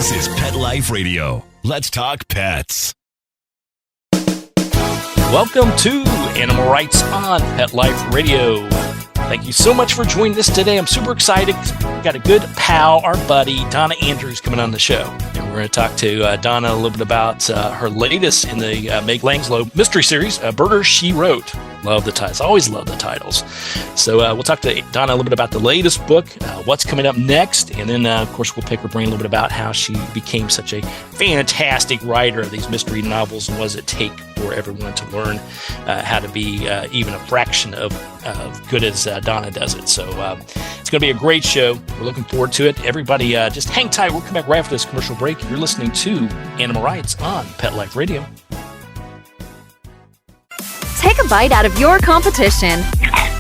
This is Pet Life Radio. Let's talk pets. Welcome to Animal Rights on Pet Life Radio. Thank you so much for joining us today. I'm super excited. We've got a good pal, our buddy, Donna Andrews, coming on the show. And we're going to talk to Donna a little bit about her latest in the Meg Langslow Mystery Series, Murder, She Wrote. Love the titles. Always love the titles. So we'll talk to Donna a little bit about the latest book, what's coming up next, and then, of course, we'll pick her brain a little bit about how she became such a fantastic writer of these mystery novels, and what does it take for everyone to learn how to be even a fraction of good as Donna does it. So it's going to be a great show. We're looking forward to it. Everybody, just hang tight. We'll come back right after this commercial break. You're listening to Animal Rights on Pet Life Radio. Take a bite out of your competition.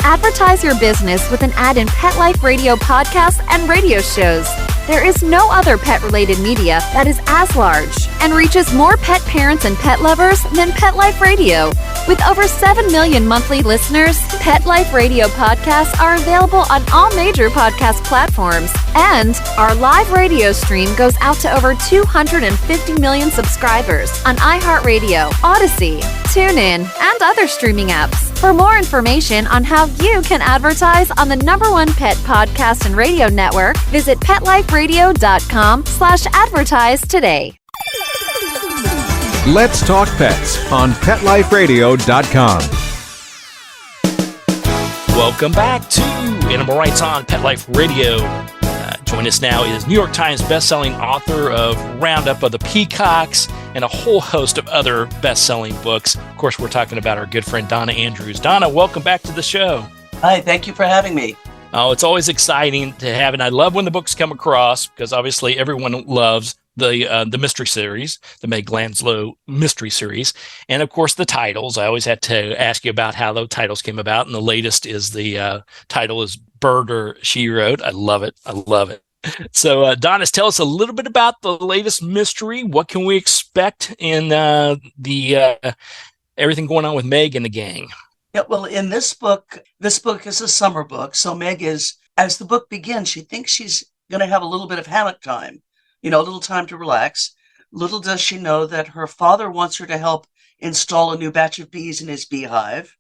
Advertise your business with an ad in Pet Life Radio podcasts and radio shows. There is no other pet-related media that is as large and reaches more pet parents and pet lovers than Pet Life Radio. With over 7 million monthly listeners, Pet Life Radio podcasts are available on all major podcast platforms. And our live radio stream goes out to over 250 million subscribers on iHeartRadio, Odyssey, TuneIn, and other streaming apps. For more information on how you can advertise on the #1 pet podcast and radio network, visit PetLifeRadio.com/advertise today. Let's talk pets on PetLifeRadio.com. Welcome back to Animal Rights on Pet Life Radio. Join us now is New York Times bestselling author of Roundup of the Peacocks and a whole host of other best-selling books. Of course, we're talking about our good friend Donna Andrews. Donna, welcome back to the show. Hi, thank you for having me. Oh, it's always exciting to have, and I love when the books come across because obviously everyone loves the mystery series, the Meg Langslow Mystery Series, and of course the titles. I always had to ask you about how those titles came about, and the latest is the title is Murder, She Wrote. I love it. I love it. So, Donna, tell us a little bit about the latest mystery. What can we expect in the everything going on with Meg and the gang? Yeah, well, in this book is a summer book. So Meg is, as the book begins, she thinks she's going to have a little bit of hammock time, a little time to relax. Little does she know that her father wants her to help install a new batch of bees in his beehive.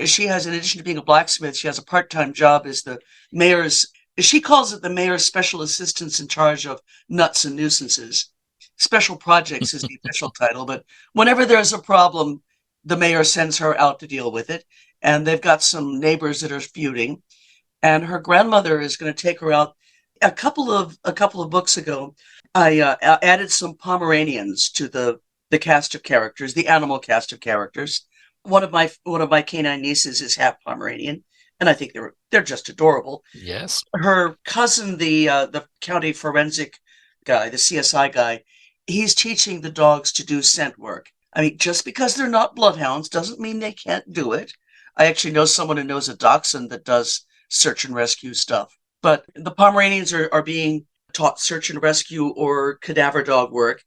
She has, in addition to being a blacksmith, she has a part-time job as the mayor's, she calls it the mayor's special assistants in charge of nuts and nuisances. Special projects is the official title, but whenever there's a problem, the mayor sends her out to deal with it. And they've got some neighbors that are feuding. And her grandmother is going to take her out. A couple of books ago, I added some Pomeranians to the cast of characters, the animal cast of characters. One of my canine nieces is half Pomeranian, and I think they're just adorable. Yes. Her cousin, the county forensic guy, the CSI guy, he's teaching the dogs to do scent work. I mean, just because they're not bloodhounds doesn't mean they can't do it. I actually know someone who knows a dachshund that does search and rescue stuff. But the Pomeranians are being taught search and rescue or cadaver dog work.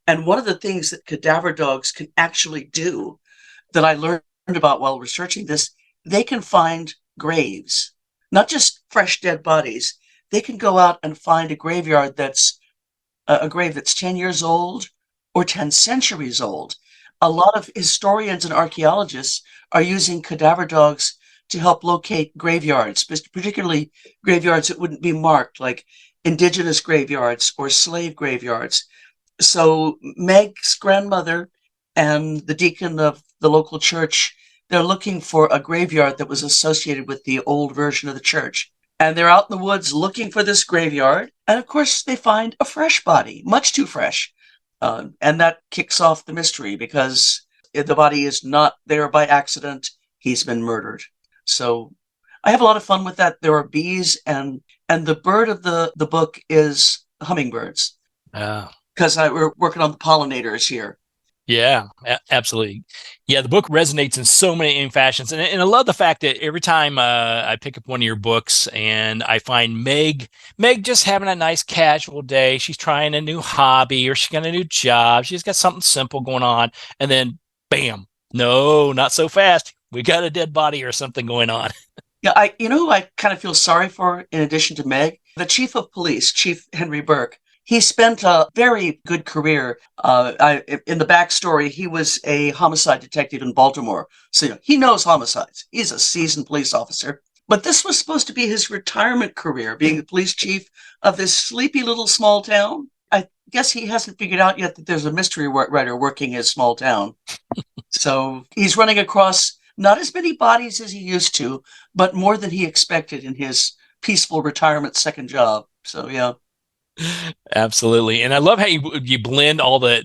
And one of the things that cadaver dogs can actually do that I learned about while researching this, they can find graves, not just fresh dead bodies. They can go out and find a graveyard that's a grave that's 10 years old or 10 centuries old. A lot of historians and archaeologists are using cadaver dogs to help locate graveyards, particularly graveyards that wouldn't be marked, like indigenous graveyards or slave graveyards. So Meg's grandmother and the deacon of the local church, they're looking for a graveyard that was associated with the old version of the church. And they're out in the woods looking for this graveyard. And of course, they find a fresh body, much too fresh. And that kicks off the mystery because the body is not there by accident. He's been murdered. So I have a lot of fun with that. There are bees, and the bird of the book is hummingbirds. Because we're working on the pollinators here. Yeah, absolutely. Yeah, the book resonates in so many fashions. And I love the fact that every time I pick up one of your books and I find Meg just having a nice casual day. She's trying a new hobby or she's got a new job. She's got something simple going on. And then, bam, no, not so fast. We got a dead body or something going on. Yeah, who I kind of feel sorry for in addition to Meg? The chief of police, Chief Henry Burke. He spent a very good career. In the backstory, he was a homicide detective in Baltimore. So he knows homicides. He's a seasoned police officer. But this was supposed to be his retirement career, being the police chief of this sleepy little small town. I guess he hasn't figured out yet that there's a mystery writer working his small town. So he's running across not as many bodies as he used to, but more than he expected in his peaceful retirement second job. So, yeah. Absolutely, and I love how you blend all the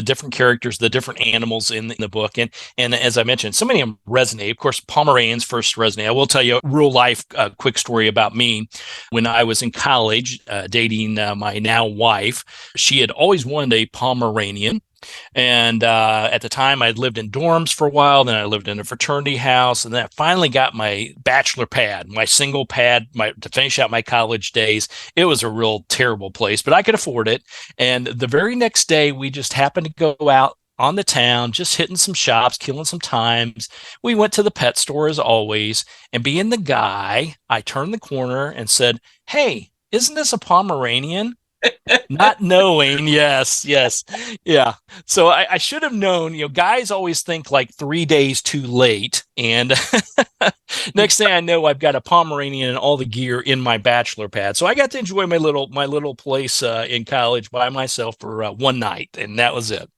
different characters, the different animals in the book, and as I mentioned, so many of them resonate. Of course, Pomeranians first resonate. I will tell you a real life quick story about me. When I was in college, dating my now wife, she had always wanted a Pomeranian. And at the time, I'd lived in dorms for a while. Then I lived in a fraternity house. And then I finally got my bachelor pad, my single pad to finish out my college days. It was a real terrible place, but I could afford it. And the very next day, we just happened to go out on the town, just hitting some shops, killing some times. We went to the pet store as always. And being the guy, I turned the corner and said, "Hey, isn't this a Pomeranian?" Not knowing, yes, yeah. So I should have known. Guys always think like 3 days too late, and next thing I know, I've got a Pomeranian and all the gear in my bachelor pad. So I got to enjoy my little place in college by myself for one night, and that was it.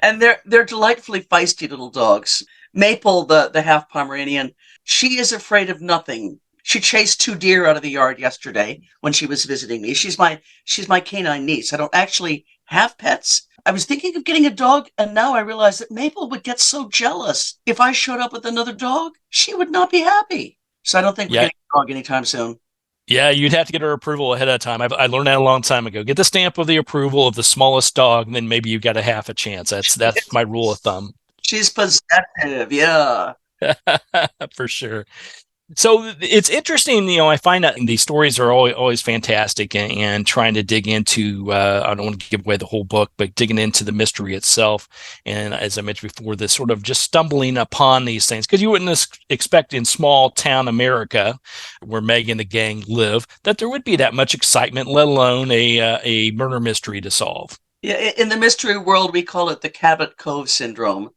And they're delightfully feisty little dogs. Maple, the half Pomeranian, she is afraid of nothing. She chased 2 deer out of the yard yesterday when she was visiting me. She's my canine niece. I don't actually have pets. I was thinking of getting a dog, and now I realize that Maple would get so jealous. If I showed up with another dog, she would not be happy. So I don't think we're getting a dog anytime soon. Yeah, you'd have to get her approval ahead of time. I learned that a long time ago. Get the stamp of the approval of the smallest dog, and then maybe you got a half a chance. That's my rule of thumb. She's possessive, yeah. For sure. So it's interesting, I find that these stories are always fantastic and trying to dig into, I don't want to give away the whole book, but digging into the mystery itself. And as I mentioned before, this sort of just stumbling upon these things, because you wouldn't expect in small town America, where Meg and the gang live, that there would be that much excitement, let alone a murder mystery to solve. Yeah, in the mystery world, we call it the Cabot Cove syndrome,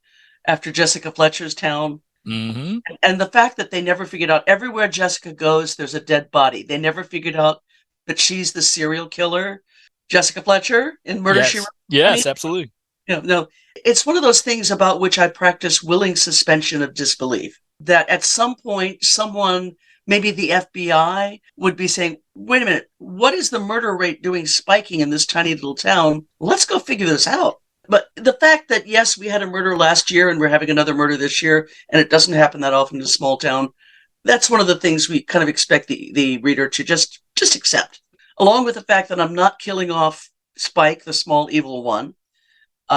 after Jessica Fletcher's town. Mm-hmm. And the fact that they never figured out, everywhere Jessica goes, there's a dead body. They never figured out that she's the serial killer, Jessica Fletcher, in Murder, She Wrote. Yes, absolutely. No, it's one of those things about which I practice willing suspension of disbelief. That at some point, someone, maybe the FBI, would be saying, wait a minute, what is the murder rate doing spiking in this tiny little town? Let's go figure this out. But the fact that, yes, we had a murder last year and we're having another murder this year, and it doesn't happen that often in a small town, that's one of the things we kind of expect the reader to just accept. Along with the fact that I'm not killing off Spike, the small evil one.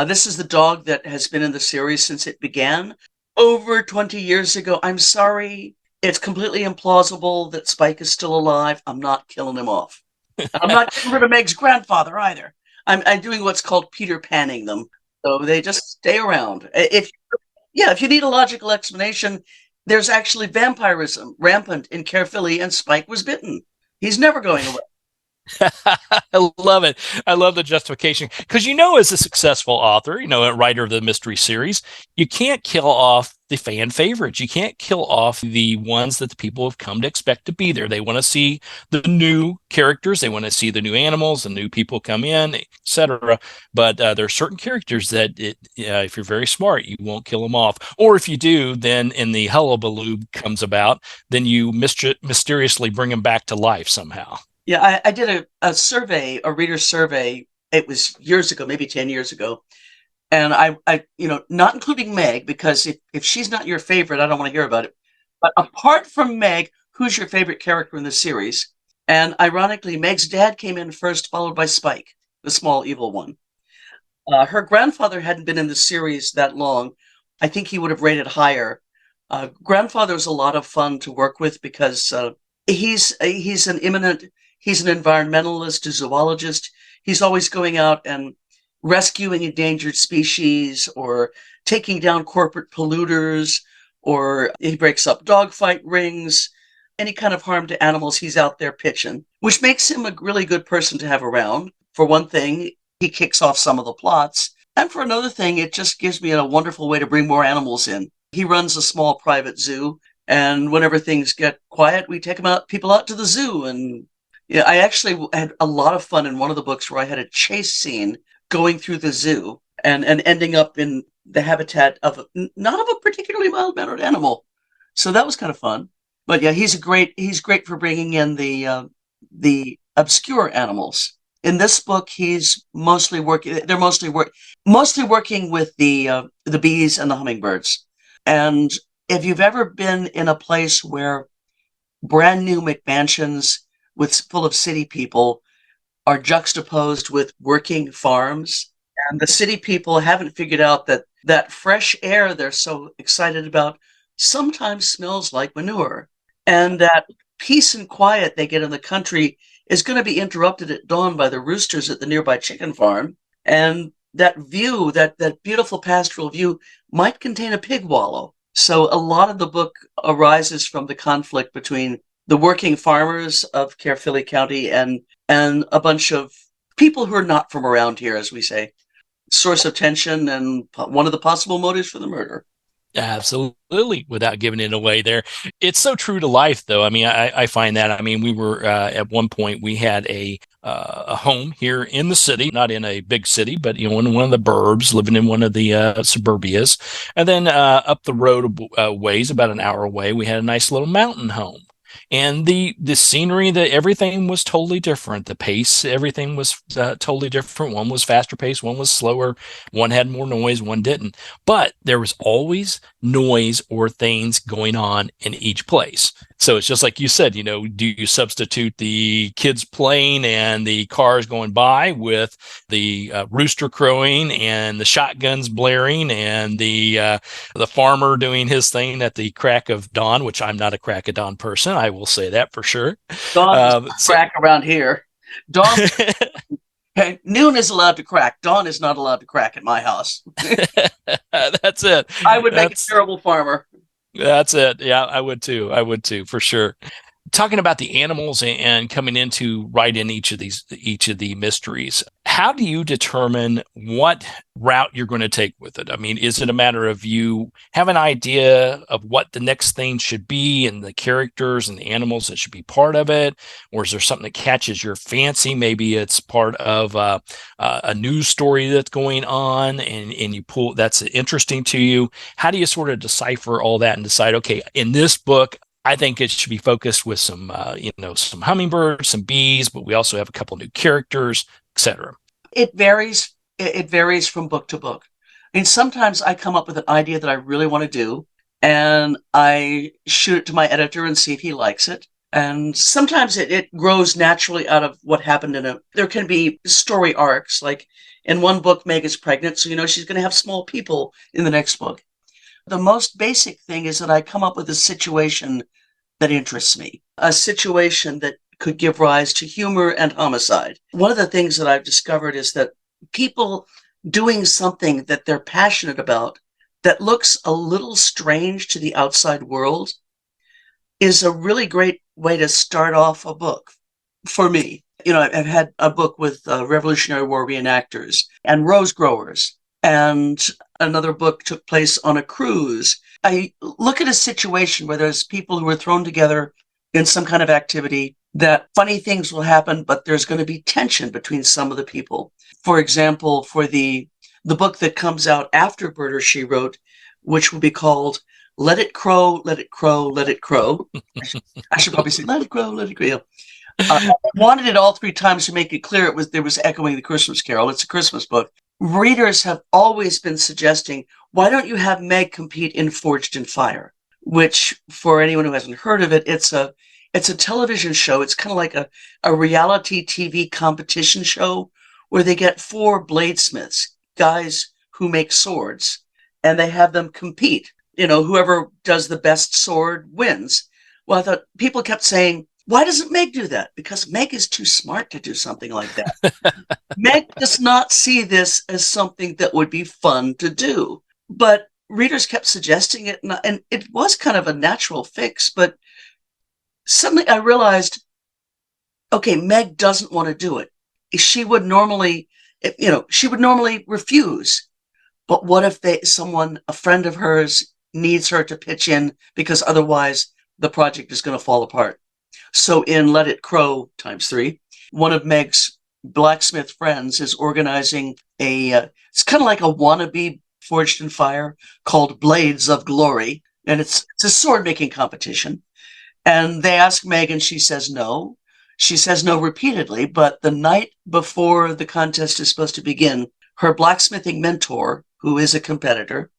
This is the dog that has been in the series since it began over 20 years ago. I'm sorry. It's completely implausible that Spike is still alive. I'm not killing him off. I'm not getting rid of Meg's grandfather either. I'm doing what's called Peter Panning them. So they just stay around. If you need a logical explanation, there's actually vampirism rampant in Caerphilly, and Spike was bitten. He's never going away. I love it. I love the justification. Because as a successful author, a writer of the mystery series, you can't kill off the fan favorites. You can't kill off the ones that the people have come to expect to be there. They want to see the new characters. They want to see the new animals, the new people come in, etc. But there are certain characters that, if you're very smart, you won't kill them off. Or if you do, then in the hullabaloo comes about, then you mysteriously bring them back to life somehow. Yeah, I did a survey, a reader survey. It was years ago, maybe 10 years ago. And I not including Meg, because if she's not your favorite, I don't want to hear about it. But apart from Meg, who's your favorite character in the series? And ironically, Meg's dad came in first, followed by Spike, the small evil one. Her grandfather hadn't been in the series that long. I think he would have rated higher. Grandfather was a lot of fun to work with because he's an environmentalist, a zoologist. He's always going out and rescuing endangered species or taking down corporate polluters, or he breaks up dogfight rings. any kind of harm to animals, he's out there pitching, which makes him a really good person to have around. For one thing, he kicks off some of the plots. And for another thing, it just gives me a wonderful way to bring more animals in. He runs a small private zoo, and whenever things get quiet, we take people out to the zoo. And yeah, I actually had a lot of fun in one of the books where I had a chase scene going through the zoo and ending up in the habitat of not of a particularly mild-mannered animal. So that was kind of fun. But yeah, he's great for bringing in the obscure animals. In this book, he's mostly working with the bees and the hummingbirds. And if you've ever been in a place where brand new McMansions full of city people are juxtaposed with working farms, and the city people haven't figured out that fresh air they're so excited about sometimes smells like manure, and that peace and quiet they get in the country is going to be interrupted at dawn by the roosters at the nearby chicken farm. And that view, that beautiful pastoral view, might contain a pig wallow. So a lot of the book arises from the conflict between the working farmers of Caerphilly County and a bunch of people who are not from around here, as we say. Source of tension and one of the possible motives for the murder. Absolutely, without giving it away there. It's so true to life, though. I mean, I find that. I mean, we were at one point, we had a home here in the city, not in a big city, but, in one of the burbs, living in one of the suburbias. And then up the road ways, about an hour away, we had a nice little mountain home. And the scenery, everything was totally different. The pace, everything was totally different. One was faster paced, one was slower. One had more noise, one didn't. But there was always noise or things going on in each place. So it's just like you said, do you substitute the kids playing and the cars going by with the rooster crowing and the shotguns blaring and the farmer doing his thing at the crack of dawn, which I'm not a crack of dawn person. I will say that for sure. Dawn does crack around here. Dawn, noon is allowed to crack. Dawn is not allowed to crack at my house. That's it. I would make a terrible farmer. That's it. Yeah, I would too, for sure. Talking about the animals and coming into right in each of the mysteries, how do you determine what route you're going to take with it? I mean, is it a matter of you have an idea of what the next thing should be and the characters and the animals that should be part of it? Or is there something that catches your fancy? Maybe it's part of a news story that's going on and you pull that's interesting to you. How do you sort of decipher all that and decide, okay, in this book, I think it should be focused with some hummingbirds, some bees, but we also have a couple new characters, etc. It varies. It varies from book to book. I mean, sometimes I come up with an idea that I really want to do, and I shoot it to my editor and see if he likes it. And sometimes it grows naturally out of what happened there can be story arcs. Like in one book, Meg is pregnant, so she's going to have small people in the next book. The most basic thing is that I come up with a situation that interests me, a situation that could give rise to humor and homicide. One of the things that I've discovered is that people doing something that they're passionate about that looks a little strange to the outside world is a really great way to start off a book for me. I've had a book with Revolutionary War reenactors and rose growers, and another book took place on a cruise. I look at a situation where there's people who are thrown together in some kind of activity that funny things will happen, but there's going to be tension between some of the people. For example, for the book that comes out after Murder, She Wrote, which will be called Let It Crow, Let It Crow, Let It Crow. I should probably say, Let It Crow, Let It Crow. I wanted it all three times to make it clear there was echoing the Christmas Carol. It's a Christmas book. Readers have always been suggesting, why don't you have Meg compete in Forged in Fire? Which, for anyone who hasn't heard of it, it's a television show. It's kind of like a reality TV competition show where they get 4 bladesmiths, guys who make swords, and they have them compete. Whoever does the best sword wins. Well, I thought people kept saying, why doesn't Meg do that? Because Meg is too smart to do something like that. Meg does not see this as something that would be fun to do. But readers kept suggesting it, and it was kind of a natural fix. But suddenly I realized, okay, Meg doesn't want to do it. She would normally, she would normally refuse. But what if a friend of hers needs her to pitch in because otherwise the project is going to fall apart? So in Let It Crow ×3, one of Meg's blacksmith friends is organizing it's kind of like a wannabe Forged in Fire called Blades of Glory. And it's a sword making competition. And they ask Meg and she says no. She says no repeatedly, but the night before the contest is supposed to begin, her blacksmithing mentor, who is a competitor,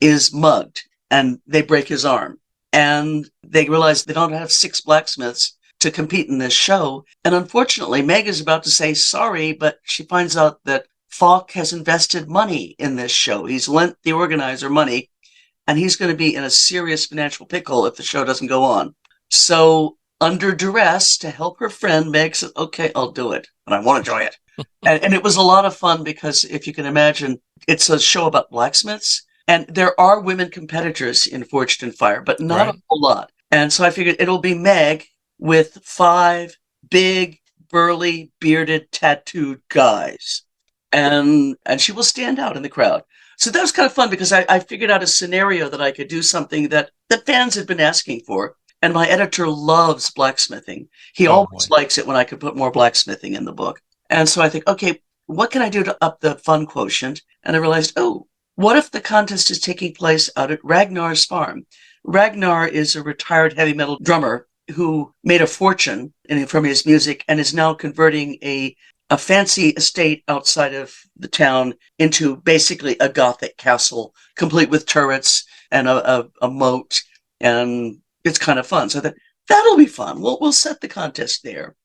is mugged and they break his arm. And they realize they don't have 6 blacksmiths to compete in this show. And unfortunately, Meg is about to say sorry, but she finds out that Falk has invested money in this show. He's lent the organizer money, and he's going to be in a serious financial pickle if the show doesn't go on. So under duress, to help her friend, Meg said, okay, I'll do it, and I want to enjoy it. and it was a lot of fun because if you can imagine, it's a show about blacksmiths, and there are women competitors in Forged in Fire, but not a whole lot. And so I figured it'll be Meg with 5 big, burly, bearded, tattooed guys. And she will stand out in the crowd. So that was kind of fun because I figured out a scenario that I could do something that fans had been asking for. And my editor loves blacksmithing. He always likes it when I could put more blacksmithing in the book. And so I think, okay, what can I do to up the fun quotient? And I realized, what if the contest is taking place out at Ragnar's farm? Ragnar is a retired heavy metal drummer who made a fortune from his music and is now converting a fancy estate outside of the town into basically a Gothic castle, complete with turrets and a moat, and it's kind of fun. So that'll be fun. We'll set the contest there.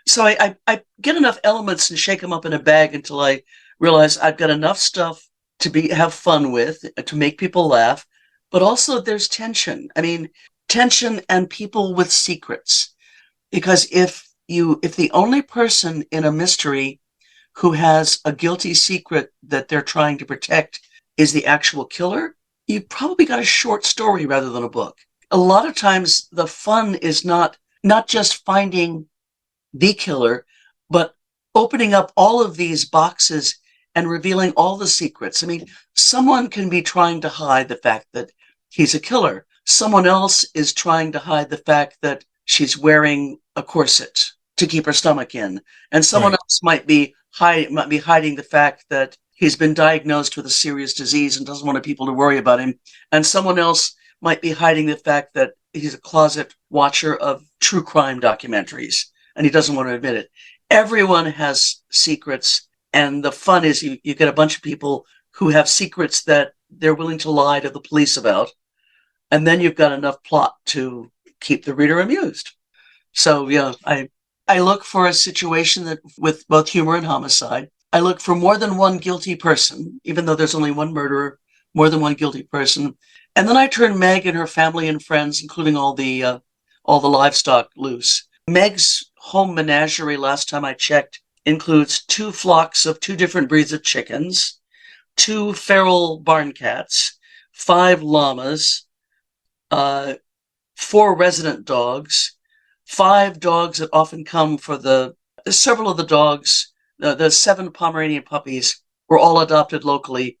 So I get enough elements and shake them up in a bag until I realize I've got enough stuff to have fun with, to make people laugh, but also there's tension. I mean, tension and people with secrets, because if the only person in a mystery who has a guilty secret that they're trying to protect is the actual killer, you probably got a short story rather than a book. A lot of times the fun is not just finding the killer, but opening up all of these boxes and revealing all the secrets. I mean, someone can be trying to hide the fact that he's a killer. Someone else is trying to hide the fact that she's wearing a corset to keep her stomach in. And someone else might be hiding the fact that he's been diagnosed with a serious disease and doesn't want people to worry about him. And someone else might be hiding the fact that he's a closet watcher of true crime documentaries and he doesn't want to admit it. Everyone has secrets, and the fun is you get a bunch of people who have secrets that they're willing to lie to the police about, and then you've got enough plot to keep the reader amused. So yeah, I look for a situation that with both humor and homicide. I look for more than one guilty person, even though there's only one murderer, more than one guilty person. And then I turn Meg and her family and friends, including all the livestock, loose. Meg's home menagerie, last time I checked, includes 2 flocks of 2 different breeds of chickens, 2 feral barn cats, 5 llamas, 4 resident dogs, 5 dogs that often come for several of the dogs, the 7 Pomeranian puppies were all adopted locally.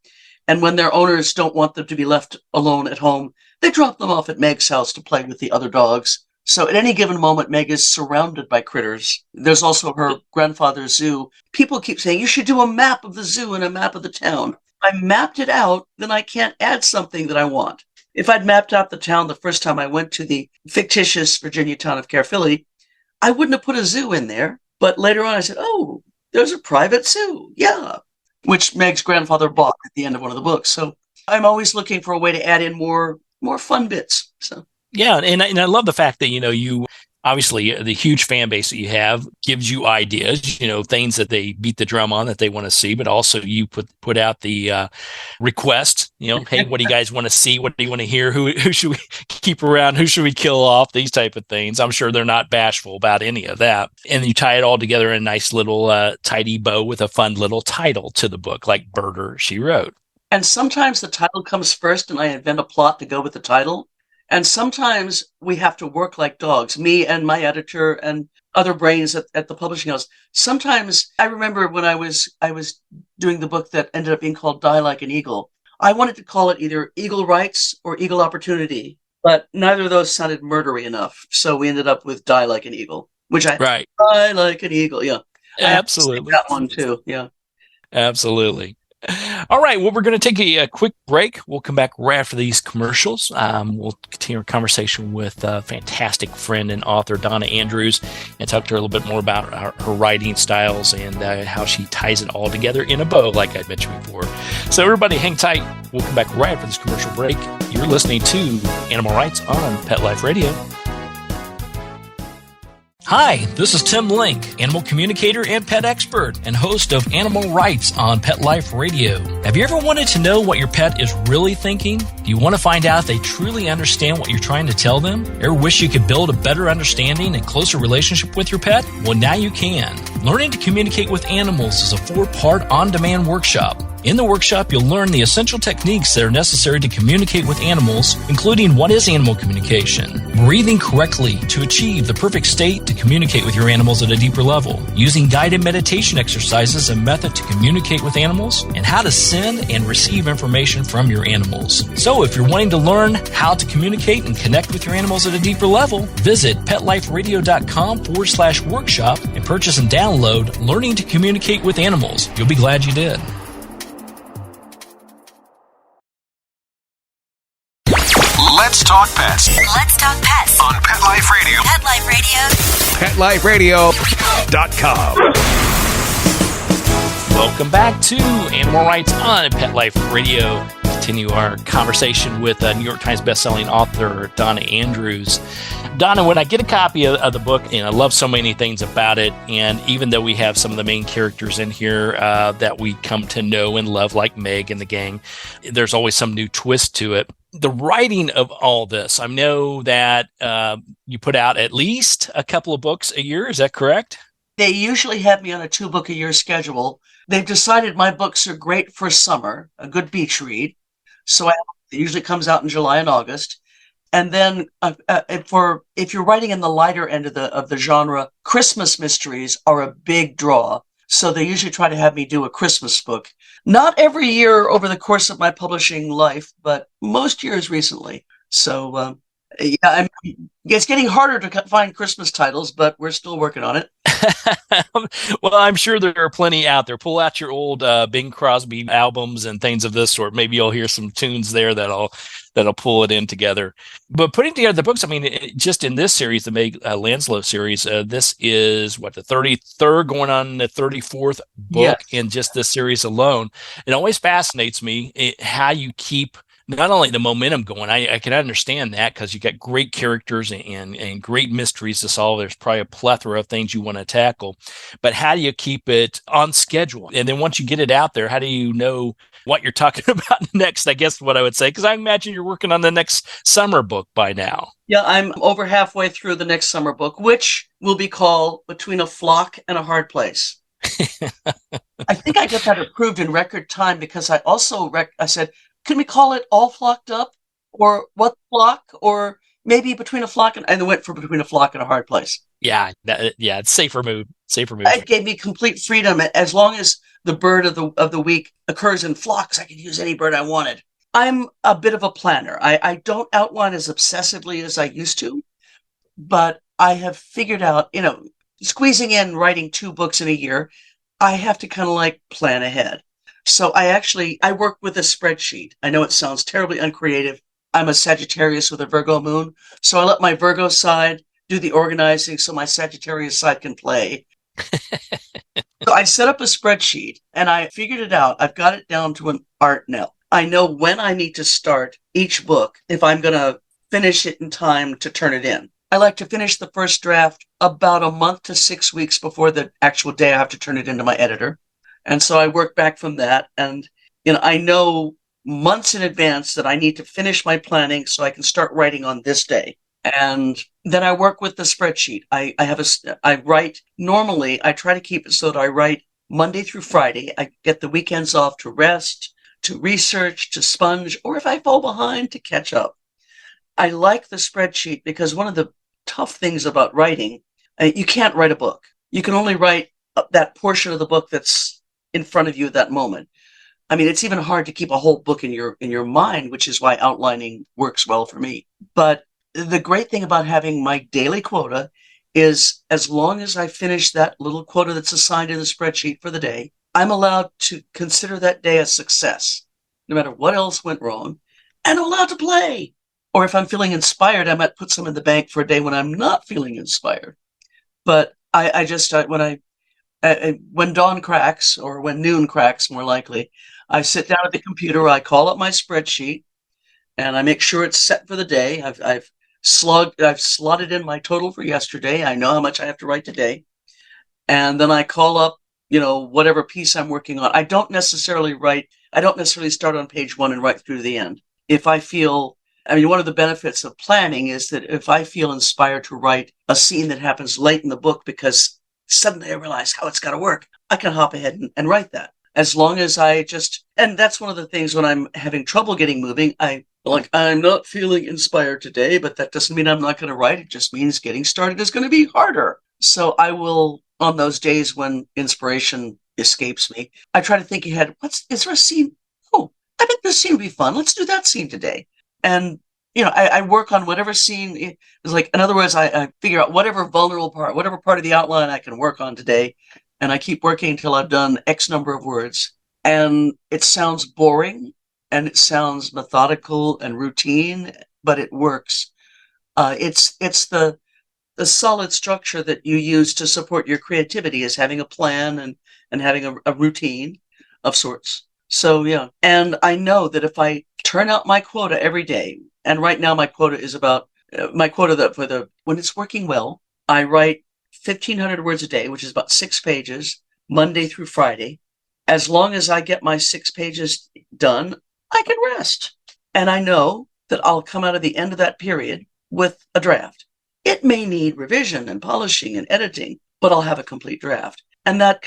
And when their owners don't want them to be left alone at home, they drop them off at Meg's house to play with the other dogs. So at any given moment, Meg is surrounded by critters. There's also her grandfather's zoo. People keep saying, you should do a map of the zoo and a map of the town. I mapped it out, then I can't add something that I want. If I'd mapped out the town the first time I went to the fictitious Virginia town of Caerphilly, I wouldn't have put a zoo in there. But later on I said, oh, there's a private zoo. Yeah. Which Meg's grandfather bought at the end of one of the books. So I'm always looking for a way to add in more fun bits. So yeah, and I love the fact that you obviously the huge fan base that you have gives you ideas, things that they beat the drum on that they want to see, but also you put out the request, hey, what do you guys want to see? What do you want to hear? Who should we keep around? Who should we kill off? These type of things. I'm sure they're not bashful about any of that. And you tie it all together in a nice little tidy bow with a fun little title to the book, like Murder, She Wrote. And sometimes the title comes first and I invent a plot to go with the title. And sometimes we have to work like dogs, me and my editor and other brains at the publishing house. Sometimes I remember when I was doing the book that ended up being called Die Like an Eagle. I wanted to call it either Eagle Rights or Eagle Opportunity, but neither of those sounded murdery enough. So we ended up with Die Like an Eagle, which Right. Die Like an Eagle. Yeah. Absolutely. That one too. Yeah. Absolutely. All right. Well, we're going to take a quick break. We'll come back right after these commercials. We'll continue our conversation with a fantastic friend and author, Donna Andrews, and talk to her a little bit more about her writing styles and how she ties it all together in a bow, like I mentioned before. So everybody hang tight. We'll come back right after this commercial break. You're listening to Animal Rights on Pet Life Radio. Hi, this is Tim Link, animal communicator and pet expert and host of Animal Rights on Pet Life Radio. Have you ever wanted to know what your pet is really thinking? Do you want to find out if they truly understand what you're trying to tell them? Ever wish you could build a better understanding and closer relationship with your pet? Well, now you can. Learning to communicate with animals is a 4-part on-demand workshop. In the workshop, you'll learn the essential techniques that are necessary to communicate with animals, including what is animal communication, breathing correctly to achieve the perfect state to communicate with your animals at a deeper level, using guided meditation exercises and method to communicate with animals, and how to send and receive information from your animals. So if you're wanting to learn how to communicate and connect with your animals at a deeper level, visit PetLifeRadio.com/workshop and purchase and download Learning to Communicate with Animals. You'll be glad you did. Let's talk pets Let's talk pets on Pet Life Radio. Pet Life Radio. PetLifeRadio.com. Welcome back to Animal Rights on Pet Life Radio. Continue our conversation with New York Times bestselling author Donna Andrews. Donna, when I get a copy of the book, and I love so many things about it, and even though we have some of the main characters in here that we come to know and love, like Meg and the gang, there's always some new twist to it. The writing of all this, I know that you put out at least a couple of books a year. Is that correct? They usually have me on a 2-book-a-year schedule. They've decided my books are great for summer, a good beach read. So it usually comes out in July and August. And then if you're writing in the lighter end of the genre, Christmas mysteries are a big draw. So they usually try to have me do a Christmas book. Not every year over the course of my publishing life, but most years recently. So it's getting harder to find Christmas titles, but we're still working on it. Well, I'm sure there are plenty out there. Pull out your old Bing Crosby albums and things of this sort. Maybe you'll hear some tunes there that'll pull it in together. But putting together the books, I mean, just in this series, the Meg Langslow series, this is the 33rd going on the 34th book in just this series alone. It always fascinates me how you keep not only the momentum going. I can understand that because you got great characters and great mysteries to solve. There's probably a plethora of things you want to tackle, but how do you keep it on schedule? And then once you get it out there, how do you know what you're talking about next? I guess what I would say, because I imagine you're working on the next summer book by now. Yeah, I'm over halfway through the next summer book, which will be called Between a Flock and a Hard Place. I think I got that approved in record time because I also I said, can we call it All Flocked Up or What Flock or maybe Between a Flock and I went for Between a Flock and a Hard Place. Yeah, it's safer move. It gave me complete freedom as long as the bird of the week occurs in flocks. I could use any bird I wanted. I'm a bit of a planner. I don't outline as obsessively as I used to, but I have figured out, squeezing in writing 2 books in a year, I have to kind of like plan ahead. So I work with a spreadsheet. I know it sounds terribly uncreative. I'm a Sagittarius with a Virgo moon. So I let my Virgo side do the organizing so my Sagittarius side can play. So I set up a spreadsheet and I figured it out. I've got it down to an art now. I know when I need to start each book if I'm going to finish it in time to turn it in. I like to finish the first draft about a month to 6 weeks before the actual day I have to turn it into my editor. And so I work back from that. And, I know months in advance that I need to finish my planning so I can start writing on this day. And then I work with the spreadsheet. I write normally. I try to keep it so that I write Monday through Friday. I get the weekends off to rest, to research, to sponge, or if I fall behind, to catch up. I like the spreadsheet because one of the tough things about writing, you can't write a book. You can only write that portion of the book that's in front of you at that moment. I mean, it's even hard to keep a whole book in your mind, which is why outlining works well for me. But the great thing about having my daily quota is as long as I finish that little quota that's assigned in the spreadsheet for the day, I'm allowed to consider that day a success, no matter what else went wrong, and I'm allowed to play. Or if I'm feeling inspired, I might put some in the bank for a day when I'm not feeling inspired. But when dawn cracks, or when noon cracks, more likely, I sit down at the computer, I call up my spreadsheet, and I make sure it's set for the day. I've slotted in my total for yesterday. I know how much I have to write today. And then I call up, whatever piece I'm working on. I don't necessarily start on page 1 and write through to the end. If I feel, one of the benefits of planning is that if I feel inspired to write a scene that happens late in the book because suddenly I realize how it's got to work, I can hop ahead and write that. As long as and that's one of the things when I'm having trouble getting moving, I'm not feeling inspired today, but that doesn't mean I'm not going to write. It just means getting started is going to be harder. So I will, on those days when inspiration escapes me, I try to think ahead. Is there a scene? Oh, I think this scene would be fun. Let's do that scene today. And, I work on whatever scene is like, in other words, I figure out whatever vulnerable part, whatever part of the outline I can work on today. And I keep working until I've done X number of words. And it sounds boring and it sounds methodical and routine, but it works. It's the solid structure that you use to support your creativity is having a plan and having a routine of sorts. So, yeah. And I know that if I turn out my quota every day, and right now my quota is about, when it's working well, I write 1,500 words a day, which is about 6 pages, Monday through Friday. As long as I get my 6 pages done, I can rest. And I know that I'll come out of the end of that period with a draft. It may need revision and polishing and editing, but I'll have a complete draft. And that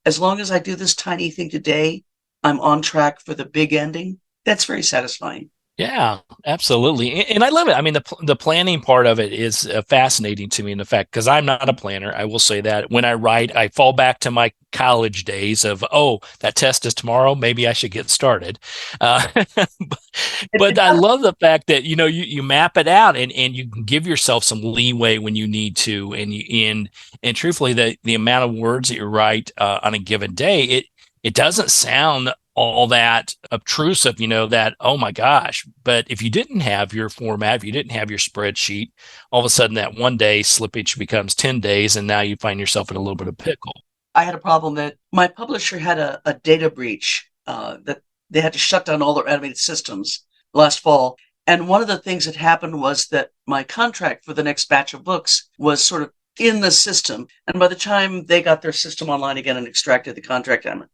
as long as I do this tiny thing today, I'm on track for the big ending. That's very satisfying. Yeah, absolutely. And I love it. I mean, the planning part of it is fascinating to me in the fact, because I'm not a planner. I will say that when I write, I fall back to my college days of, that test is tomorrow. Maybe I should get started. But I love the fact that, you map it out and you can give yourself some leeway when you need to. And truthfully, the amount of words that you write on a given day, it doesn't sound all that obtrusive, that, oh my gosh. But if you didn't have your format, if you didn't have your spreadsheet, all of a sudden that one day slippage becomes 10 days. And now you find yourself in a little bit of pickle. I had a problem that my publisher had a data breach that they had to shut down all their animated systems last fall. And one of the things that happened was that my contract for the next batch of books was sort of in the system. And by the time they got their system online again and extracted the contract, I'm like,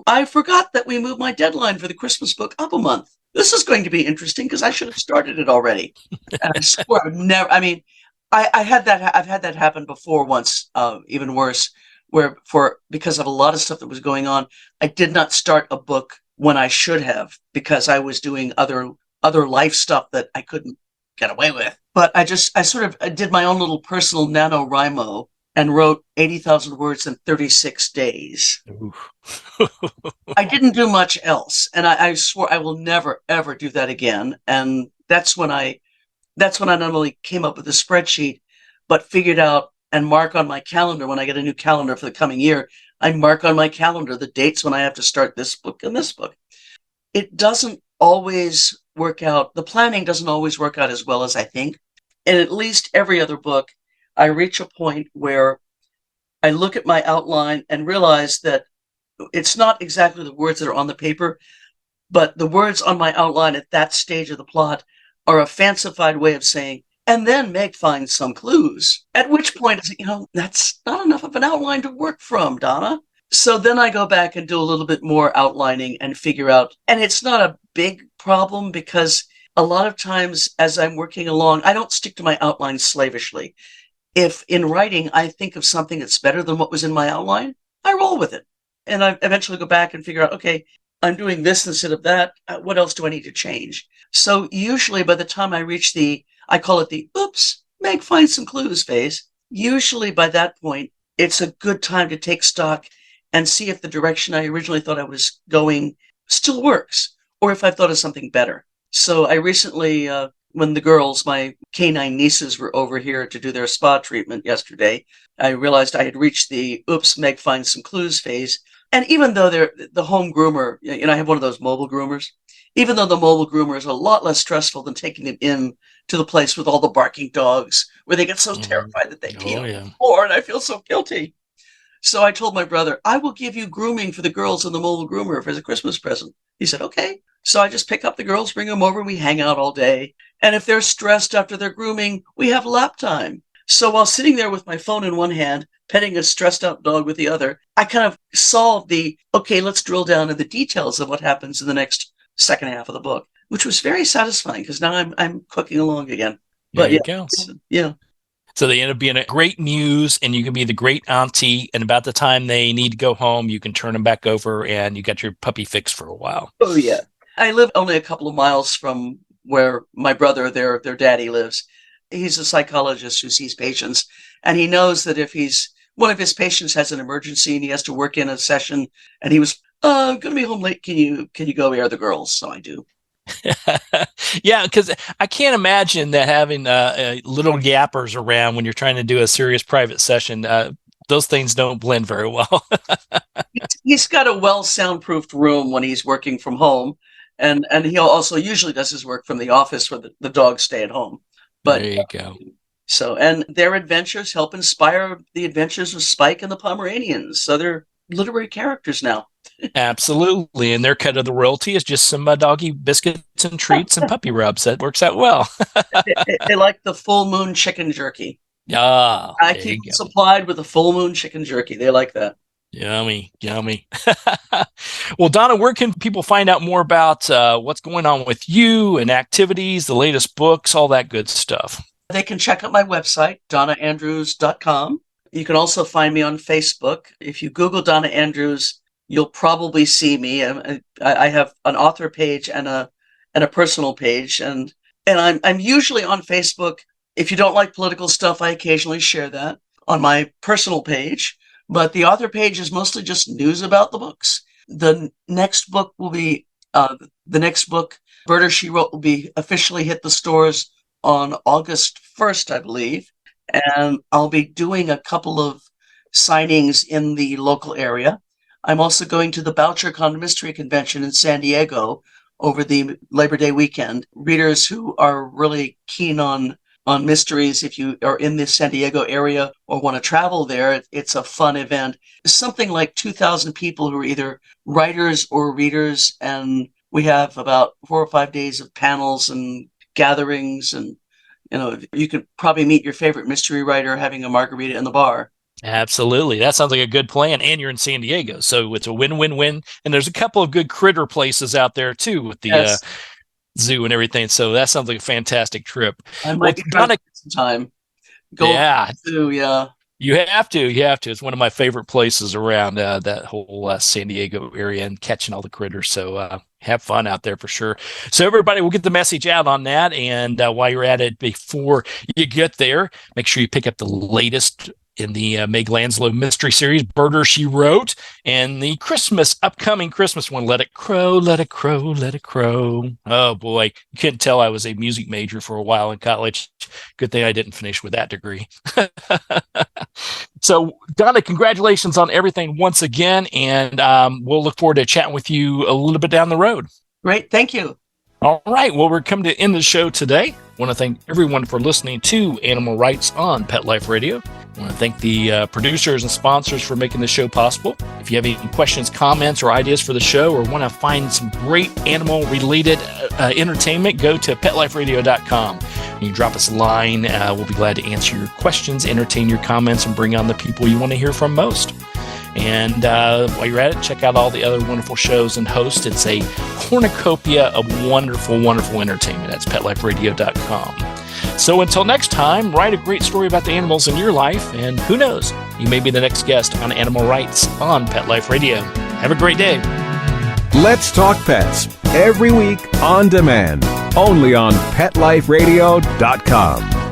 I forgot that we moved my deadline for the Christmas book up a month. This is going to be interesting because I should have started it already. And I swore I would never, I had that, I've had that happen before once, even worse, because of a lot of stuff that was going on, I did not start a book when I should have because I was doing other life stuff that I couldn't get away with. But I did my own little personal NaNoWriMo and wrote 80,000 words in 36 days. I didn't do much else. And I swore I will never, ever do that again. And that's when I not only came up with a spreadsheet, but figured out and mark on my calendar when I get a new calendar for the coming year, I mark on my calendar the dates when I have to start this book and this book. It doesn't always work out. The planning doesn't always work out as well as I think. And at least every other book, I reach a point where I look at my outline and realize that it's not exactly the words that are on the paper, but the words on my outline at that stage of the plot are a fancified way of saying, and then Meg finds some clues. At which point, that's not enough of an outline to work from, Donna. So then I go back and do a little bit more outlining and figure out, and it's not a big problem because a lot of times as I'm working along, I don't stick to my outline slavishly. If in writing, I think of something that's better than what was in my outline, I roll with it. And I eventually go back and figure out, okay, I'm doing this instead of that. What else do I need to change? So usually by the time I reach I call it the oops, Meg finds some clues phase. Usually by that point, it's a good time to take stock and see if the direction I originally thought I was going still works, or if I've thought of something better. So I recently, when the girls, my canine nieces, were over here to do their spa treatment yesterday, I realized I had reached the oops, Meg finds some clues phase. And even though they're the home groomer, I have one of those mobile groomers, even though the mobile groomer is a lot less stressful than taking them in to the place with all the barking dogs, where they get so terrified that they pee on the floor, and I feel so guilty. So I told my brother, I will give you grooming for the girls in the mobile groomer as a Christmas present. He said, okay. So I just pick up the girls, bring them over, and we hang out all day. And if they're stressed after their grooming, we have lap time. So while sitting there with my phone in one hand, petting a stressed out dog with the other, I kind of solved okay, let's drill down into the details of what happens in the next second half of the book, which was very satisfying because now I'm cooking along again. There you go. Yeah. So they end up being a great muse, and you can be the great auntie. And about the time they need to go home, you can turn them back over, and you got your puppy fixed for a while. Oh, yeah. I live only a couple of miles from where my brother, their daddy, lives. He's a psychologist who sees patients, and he knows that if one of his patients has an emergency and he has to work in a session, and he was going to be home late, can you go air the girls? So I do. Yeah, because I can't imagine that having little yappers around when you're trying to do a serious private session. Those things don't blend very well. He's got a well soundproofed room when he's working from home, and he also usually does his work from the office where the dogs stay at home. But there you go. So, and their adventures help inspire the adventures of Spike and the Pomeranians. So they're literary characters now. Absolutely. And their cut of the royalty is just some doggy biscuits and treats and puppy rubs. That works out well. They like the full moon chicken jerky. Ah, I keep them supplied with the full moon chicken jerky. They like that. Yummy. Well, Donna, where can people find out more about what's going on with you and activities, the latest books, all that good stuff? They can check out my website, donnaandrews.com. You can also find me on Facebook. If you Google Donna Andrews, you'll probably see me. I have an author page and a personal page, and I'm usually on Facebook. If you don't like political stuff, I occasionally share that on my personal page. But the author page is mostly just news about the books. The next book, Murder, She Wrote, will be officially hit the stores on August 1st, I believe. And I'll be doing a couple of signings in the local area. I'm also going to the BoucherCon Mystery Convention in San Diego over the Labor Day weekend. Readers who are really keen on mysteries, if you are in the San Diego area or want to travel there, it's a fun event. It's something like 2,000 people who are either writers or readers, and we have about 4 or 5 days of panels and gatherings, and you could probably meet your favorite mystery writer having a margarita in the bar. Absolutely. That sounds like a good plan. And you're in San Diego, so it's a win-win-win. And there's a couple of good critter places out there too with the zoo and everything. So that sounds like a fantastic trip. I might be trying to get some time. Yeah. You have to. It's one of my favorite places around that whole San Diego area, and catching all the critters. So have fun out there for sure. So everybody will get the message out on that. And while you're at it, before you get there, make sure you pick up the latest in the Meg Langslow Mystery Series, Murder, She Wrote, and the upcoming Christmas one, Let It Crow, Let It Crow, Let It Crow. Oh boy, you couldn't tell I was a music major for a while in college. Good thing I didn't finish with that degree. So, Donna, congratulations on everything once again, and we'll look forward to chatting with you a little bit down the road. Great, thank you. All right, well, we're coming to end the show today. I want to thank everyone for listening to Animal Rights on Pet Life Radio. I want to thank the producers and sponsors for making the show possible. If you have any questions, comments, or ideas for the show, or want to find some great animal-related entertainment, go to PetLifeRadio.com. You can drop us a line. We'll be glad to answer your questions, entertain your comments, and bring on the people you want to hear from most. And while you're at it, check out all the other wonderful shows and hosts. It's a cornucopia of wonderful, wonderful entertainment. That's PetLifeRadio.com. So until next time, write a great story about the animals in your life, and who knows, you may be the next guest on Animal Rights on Pet Life Radio. Have a great day. Let's Talk Pets, every week on demand, only on PetLifeRadio.com.